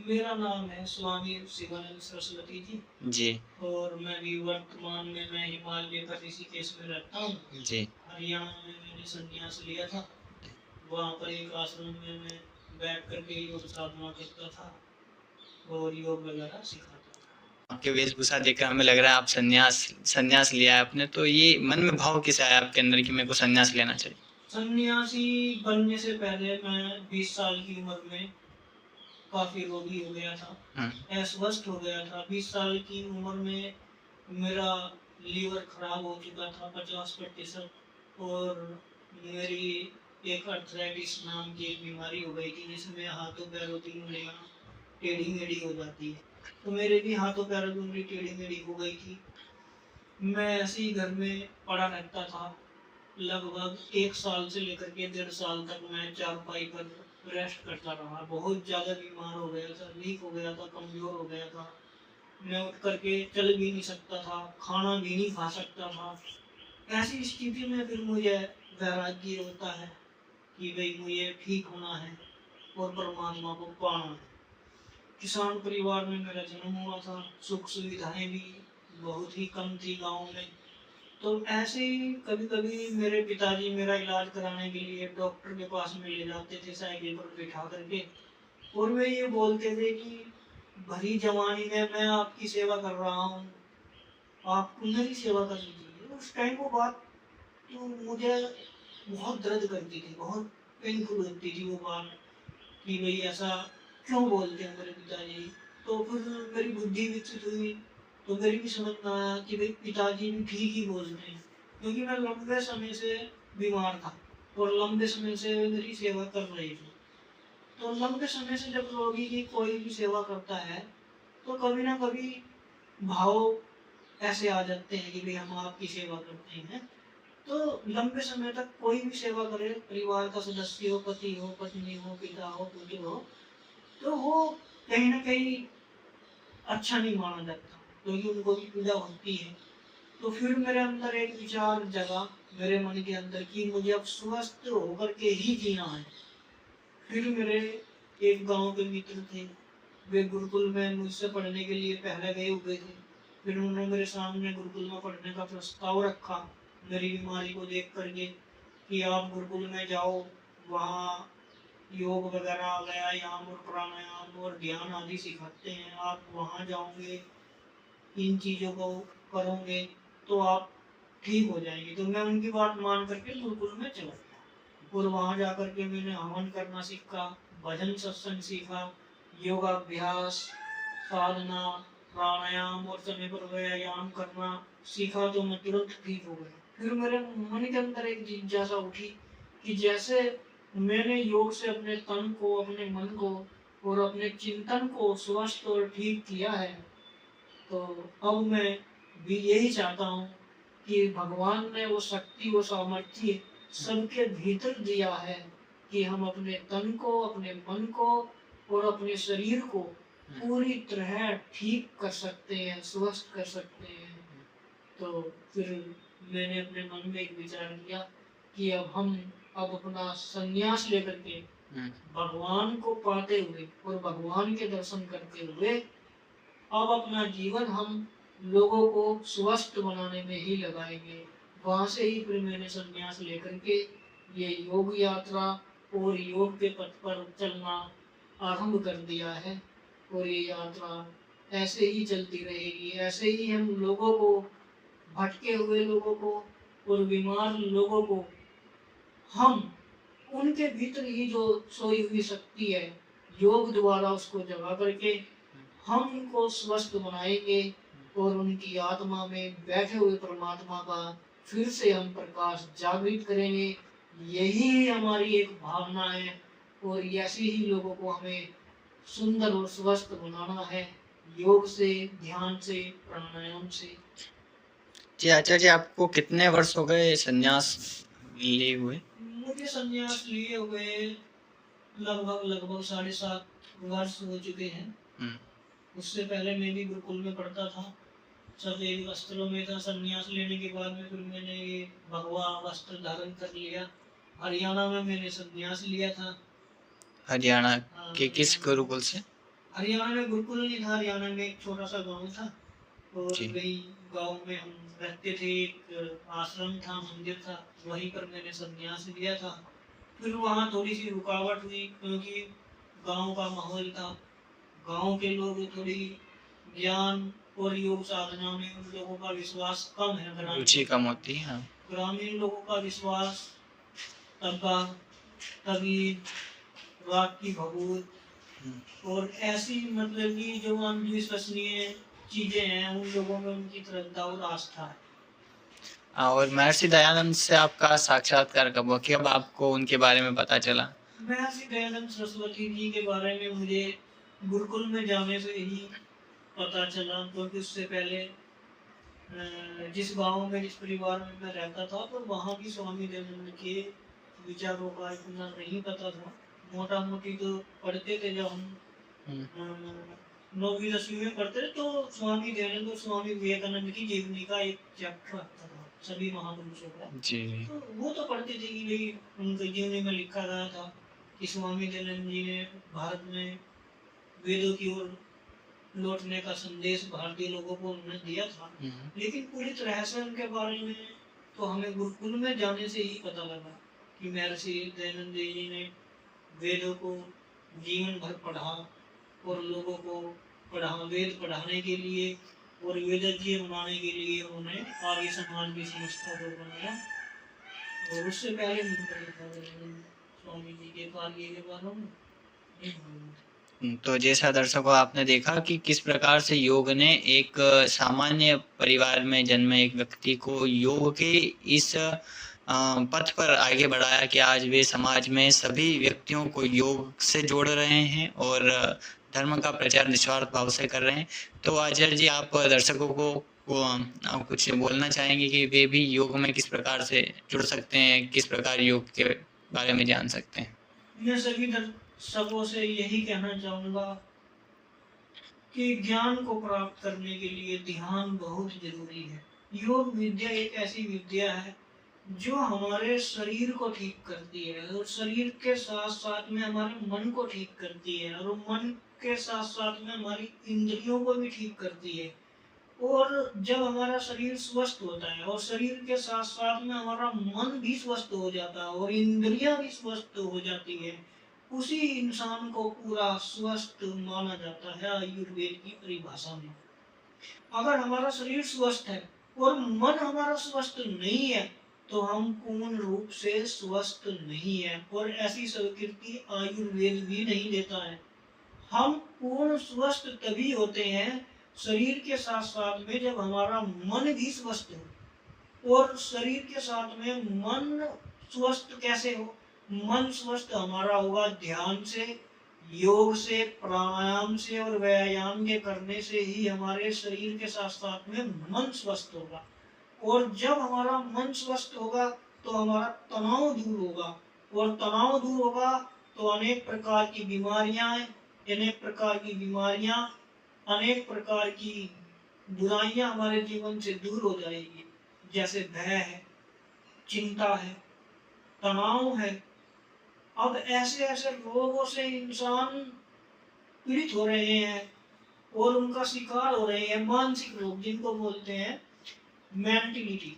मेरा नाम है स्वामी शिवानंद सरस्वती जी। जी। और मैं भी वर्तमान में मैं हिमालय का ऋषिकेश में रहता हूँ। जी। हरियाणा में मैंने संन्यास लिया था। वहाँ पर एक आश्रम में मैं बैठ कर के योग साधना करता था और योग वगैरह सिखाता था। आपके वेशभूषा देखकर हमें लग रहा है आप संन्यास लिया है आपने, तो ये मन में भाव कैसा आया आपके अंदर कि मेरे को संन्यास लेना चाहिए? सन्यासी बनने से पहले मैं 20 साल की उम्र में काफ़ी रोगी हो गया था, अस्वस्थ हो गया था। 20 साल की उम्र में मेरा लीवर खराब हो चुका था 50%। और मेरी एक अर्थराइटिस नाम की एक बीमारी हो गई थी, जिसमें हाथों पैरों की उंगलियां टेढ़ी मेढ़ी हो जाती है। तो मेरे भी हाथों पैरों की उंगली टेढ़ी मेढ़ी हो गई थी। मैं ऐसे ही घर में पड़ा रहता था। लगभग 1 साल से लेकर के 1.5 साल तक मैं चारपाई पर रेस्ट करता रहा। बहुत ज़्यादा बीमार हो गया था, वीक हो गया था, कमज़ोर हो गया था। मैं उठ करके चल भी नहीं सकता था, खाना भी नहीं खा सकता था। ऐसी स्थिति में फिर मुझे वैराग्य होता है कि भाई मुझे ठीक होना है और परमात्मा को पाना है। किसान परिवार में मेरा जन्म हुआ था, सुख सुविधाएं भी बहुत ही कम थी गांव में। तो ऐसे ही कभी कभी मेरे पिताजी मेरा इलाज कराने के लिए डॉक्टर के पास में ले जाते थे साइकिल पर बिठा करके। और वे ये बोलते थे कि भरी जवानी में मैं आपकी सेवा कर रहा हूँ, आप मेरी सेवा कर लीजिए। उस टाइम वो बात तो मुझे बहुत दर्द करती थी, बहुत पेनफुल होती थी वो बात कि भाई ऐसा क्यों बोलते हैं मेरे पिताजी। तो फिर मेरी बुद्धि विकसित हुई, तो मेरी भी समझ में आया कि भाई पिताजी भी ठीक ही बोलते हैं, क्योंकि मैं लंबे समय से बीमार था और लंबे समय से मेरी सेवा कर रही थी। तो लंबे समय से जब रोगी की कोई भी सेवा करता है तो कभी ना कभी भाव ऐसे आ जाते हैं कि भाई हम आपकी सेवा करते हैं। तो लंबे समय तक कोई भी सेवा करे, परिवार का सदस्य हो, पति हो, पत्नी हो, पिता हो, पुत्र हो, तो वो कहीं ना कहीं अच्छा नहीं माना जाता, क्योंकि उनको भी पीड़ा होती है। तो फिर मेरे अंदर एक विचार जगा, मेरे मन के अंदर, कि मुझे अब स्वस्थ होकर के ही जीना है। फिर मेरे एक गांव के मित्र थे, वे गुरुकुल में मुझसे पढ़ने के लिए पहले गए हुए थे। फिर उन्होंने मेरे सामने गुरुकुल में पढ़ने का प्रस्ताव रखा, मेरी बीमारी को देख करके, कि आप गुरुकुल में जाओ, वहाँ योग वगैरह व्यायाम और प्राणायाम और ध्यान आदि सिखाते हैं। आप वहाँ जाओगे, इन चीज़ों को करोगे तो आप ठीक हो जाएंगे। तो मैं उनकी बात मान करके गुरुकुल में चला गया और वहाँ जा करके मैंने हवन करना सीखा, भजन सत्संग सीखा, योगाभ्यास, साधना, प्राणायाम और समय पर व्यायाम करना सीखा। तो मैं तुरंत ठीक हो गया। फिर मेरे मन के अंदर एक जिज्ञासा उठी कि जैसे मैंने योग से अपने तन को, अपने मन को और अपने चिंतन को स्वस्थ और ठीक किया है, तो अब मैं भी यही चाहता हूँ कि भगवान ने वो शक्ति, वो सामर्थ्य सबके भीतर दिया है कि हम अपने तन को, अपने मन को और अपने शरीर को पूरी तरह ठीक कर सकते हैं, स्वस्थ कर सकते हैं। तो फिर मैंने अपने मन में एक विचार किया कि अब अपना संन्यास लेकर के भगवान को पाते हुए और भगवान के दर्शन करते हुए अब अपना जीवन हम लोगों को स्वस्थ बनाने में ही लगाएंगे। वहाँ से ही फिर मैंने संन्यास लेकर के ये योग यात्रा और योग के पथ पर चलना आरंभ कर दिया है। और ये यात्रा ऐसे ही चलती रहेगी, ऐसे ही हम लोगों को, भटके हुए लोगों को और बीमार लोगों को, हम उनके भीतर ही जो सोई हुई शक्ति है, योग द्वारा उसको जगा करके हम उनको स्वस्थ बनाएंगे और उनकी आत्मा में बैठे हुए परमात्मा का फिर से हम प्रकाश जागृत करेंगे। यही हमारी एक भावना है और ऐसे ही लोगों को हमें सुंदर और स्वस्थ बनाना है, योग से, ध्यान से, प्राणायाम से। जी आचार्य जी, आपको कितने वर्ष हो गए संन्यास लिए हुए? मुझे संन्यास लिए हुए लगभग 7.5 वर्ष हो चुके हैं। उससे पहले मैं भी गुरुकुल में पढ़ता था, सफेद वस्त्रों में था। संन्यास लेने के बाद में फिर मैंने ये भगवा वस्त्र धारण कर लिया। हरियाणा में मैंने संन्यास लिया था। हरियाणा हाँ, के किस हरियाणा में। गुरुकुल से? हरियाणा में बिल्कुल नहीं था। हरियाणा में एक छोटा सा गांव था और जी। वही गांव में हम रहते थे। एक आश्रम था, मंदिर था, वहीं पर मैंने संन्यास लिया था। फिर वहाँ थोड़ी सी रुकावट हुई क्योंकि गांव का माहौल था। गांव के लोग थोड़ी ज्ञान और योग साधना में उन लोगों का विश्वास कम है। रुचि कम होती है, हाँ। ग्रामीण लोगों का विश्वास तब्बा, तबीर, राग की भभूत और ऐसी मतलब कि जो अविश्वसनीय चीजें हैं, उन लोगों में उनकी श्रद्धा और आस्था है। और महर्षि दयानंद से आपका साक्षात्कार कब हुआ, कब आपको उनके बारे में पता चला? महर्षि दयानंद सरस्वती जी के बारे में मुझे गुरुकुल में जाने से ही पता चला, क्योंकि उससे पहले जिस गांव में, जिस परिवार में मैं रहता था, तो वहाँ भी स्वामी दयानंद के विचारों का इतना नहीं पता था। मोटा मोटी तो पढ़ते थे जब हम 9वीं 10वीं में पढ़ते थे, तो स्वामी दयानंद और स्वामी विवेकानंद की जीवनी का एक चैप्टर आता था सभी महापुरुषों का। जी। तो वो तो पढ़ते थे कि भाई उनकी जीवनी में लिखा गया था कि स्वामी दयानंद जी ने भारत में वेदों की ओर लौटने का संदेश भारतीय लोगों को उन्होंने दिया था। लेकिन पूरी तरह से उनके बारे में तो हमें गुरुकुल में जाने से ही पता लगा कि महर्षि दयानंद जी ने वेदों को जीवन भर पढ़ा और लोगों को वेद पढ़ाने के लिए और वेदज्ञ बनाने के लिए उन्होंने आर्य समाज की संस्था को बनाया। और उससे पहले स्वामी जी के कार्य के बारे में। तो जैसा दर्शकों आपने देखा कि किस प्रकार से योग ने एक सामान्य परिवार में जन्मे एक व्यक्ति को योग के इस पथ पर आगे बढ़ाया कि आज वे समाज में सभी व्यक्तियों को योग से जोड़ रहे हैं और धर्म का प्रचार निस्वार्थ भाव से कर रहे हैं। तो आचार्य जी, आप दर्शकों को आप कुछ बोलना चाहेंगे कि वे भी योग में किस प्रकार से जुड़ सकते हैं, किस प्रकार योग के बारे में जान सकते हैं? मैं सभी दर्शकों से यही कहना चाहूँगा कि ज्ञान को प्राप्त करने के लिए ध्यान बहुत जरूरी है। योग विद्या एक ऐसी विद्या है जो हमारे शरीर को ठीक करती है और शरीर के साथ साथ में हमारे मन को ठीक करती है और मन के साथ साथ में हमारी इंद्रियों को भी ठीक करती है। और जब हमारा शरीर स्वस्थ होता है और शरीर के साथ साथ में हमारा मन भी स्वस्थ हो जाता है और इंद्रियां भी स्वस्थ हो जाती है, उसी इंसान को पूरा स्वस्थ माना जाता है आयुर्वेद की परिभाषा में। अगर हमारा शरीर स्वस्थ है और मन हमारा स्वस्थ नहीं है, तो हम पूर्ण रूप से स्वस्थ नहीं है और ऐसी स्वीकृति आयुर्वेद भी नहीं देता है। हम पूर्ण स्वस्थ तभी होते हैं शरीर के साथ साथ में जब हमारा मन भी स्वस्थ हो। और शरीर के साथ में मन स्वस्थ कैसे हो? मन स्वस्थ हमारा होगा ध्यान से, योग से, प्राणायाम से और व्यायाम के करने से ही हमारे शरीर के साथ साथ में मन स्वस्थ होगा। और जब हमारा मन स्वस्थ होगा तो हमारा तनाव दूर होगा और तनाव दूर होगा तो अनेक प्रकार की बीमारियां, अनेक प्रकार की बुराइयां हमारे जीवन से दूर हो जाएगी। जैसे भय है, चिंता है, तनाव है। अब ऐसे ऐसे रोगों से इंसान पीड़ित हो रहे हैं और उनका शिकार हो रहे हैं। मानसिक रोग जिनको बोलते हैं मेंटलिटी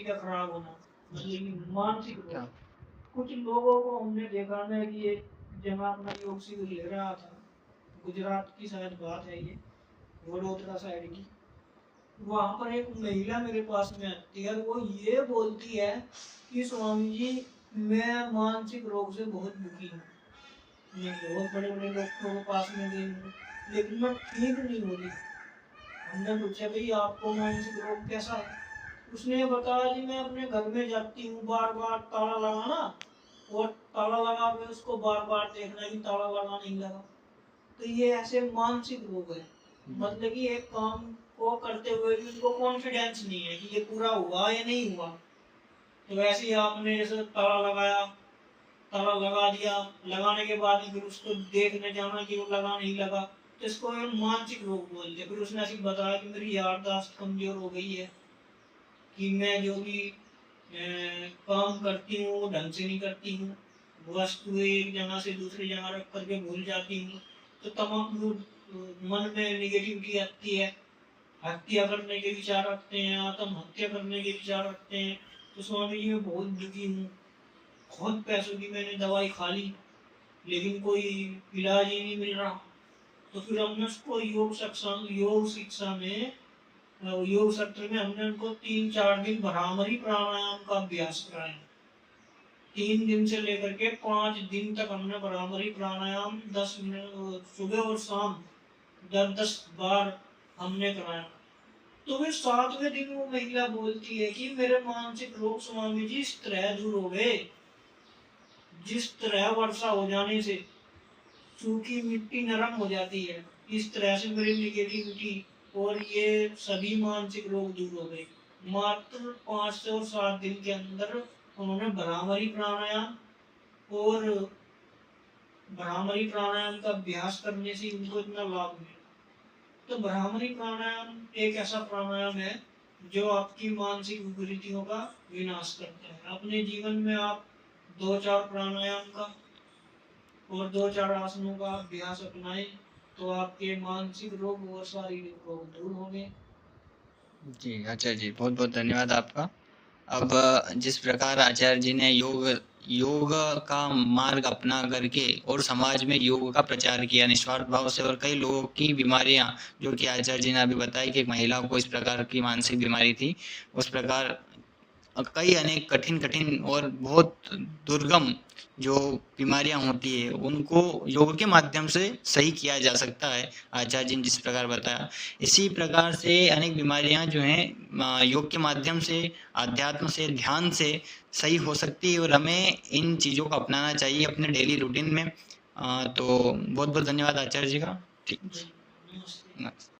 का खराब होना, मतलब मानसिक रोग। कुछ लोगों को हमने देखा ना कि एक जगह अपना योग शिविर ले रहा था, गुजरात की शायद बात है ये, वडोदरा साइड की। वहाँ पर एक महिला मेरे पास में आती है, वो ये बोलती है कि स्वामी जी मैं मानसिक रोग से बहुत दुखी हूँ, मैं बहुत बड़े बड़े डॉक्टरों के पास में गई हूँ लेकिन मैं ठीक नहीं हो रही। हमने पूछा भाई आपको मानसिक रोग कैसा है? उसने बताया जी मैं अपने घर में जाती हूँ, बार बार ताला लगाना और ताला लगा के उसको बार बार देखना कि ताला लगा नहीं लगा। तो ये ऐसे मानसिक रोग है। मतलब कि एक काम को करते हुए भी उनको कॉन्फिडेंस नहीं है कि ये पूरा हुआ या नहीं हुआ। तो वैसे ही आपने जैसे ताला लगाया, ताला लगा दिया, लगाने के बाद फिर उसको देखने जाना कि वो लगा नहीं लगा, तो इसको मानसिक रोग बोलते हैं। फिर उसने ऐसे बताया कि मेरी याददाश्त कमजोर हो गई है, कि मैं जो भी काम करती हूँ वो ढंग से नहीं करती हूँ, वस्तु एक जगह से दूसरी जगह रख करके भूल जाती हूँ। तो तमाम लोग मन में निगेटिविटी आती है, हत्या करने के विचार रखते हैं, आत्महत्या करने के विचार रखते हैं। तो स्वामी जी मैं बहुत दुखी हूँ, बहुत पैसों की मैंने दवाई खा ली लेकिन कोई इलाज ही नहीं मिल रहा। तो फिर हमने उसको योग शिक्षा में योग सत्र में हमने उनको 3-4 दिन भ्रामरी प्राणायाम का अभ्यास कराया। 3 दिन से लेकर के 5 दिन तक हमने भ्रामरी प्राणायाम 10 मिनट सुबह और शाम 10-10 बार हमने कराया। तो वे 7वें दिन वो महिला बोलती है कि मेरे मानसिक रोग स्वामी जी इस तरह दूर हो गए, जिस तरह वर्षा हो जाने से सूखी मिट्टी नरम हो जाती है, इस तरह से मेरी निगेटिविटी और ये सभी मानसिक रोग दूर हो गए। मात्र 5 से और 7 दिन के अंदर उन्होंने भ्रामरी प्राणायाम का अभ्यास करने से उनको इतना लाभ मिला। तो भ्रामरी प्राणायाम एक ऐसा प्राणायाम है जो आपकी मानसिक विकृतियों का विनाश करता है। अपने जीवन में आप 2-4 प्राणायाम का और 2-4 आसनों का अभ्यास अपनाएं तो आपके मानसिक रोग और शारीरिक रोग दूर होंगे। जी आचार्य जी, बहुत बहुत धन्यवाद आपका। अब जिस प्रकार आचार्य जी ने योग का मार्ग अपना करके और समाज में योग का प्रचार किया निस्वार्थ भाव से, और कई लोगों की बीमारियां, जो कि आचार्य जी ने अभी बताया कि एक महिला को इस प्रकार की मानसिक बीमारी थी, उस प्रकार कई अनेक कठिन और बहुत दुर्गम जो बीमारियां होती है उनको योग के माध्यम से सही किया जा सकता है, आचार्य जी ने जिस प्रकार बताया। इसी प्रकार से अनेक बीमारियां जो हैं योग के माध्यम से, अध्यात्म से, ध्यान से सही हो सकती है, और हमें इन चीज़ों को अपनाना चाहिए अपने डेली रूटीन में। तो बहुत बहुत धन्यवाद आचार्य जी का। ठीक।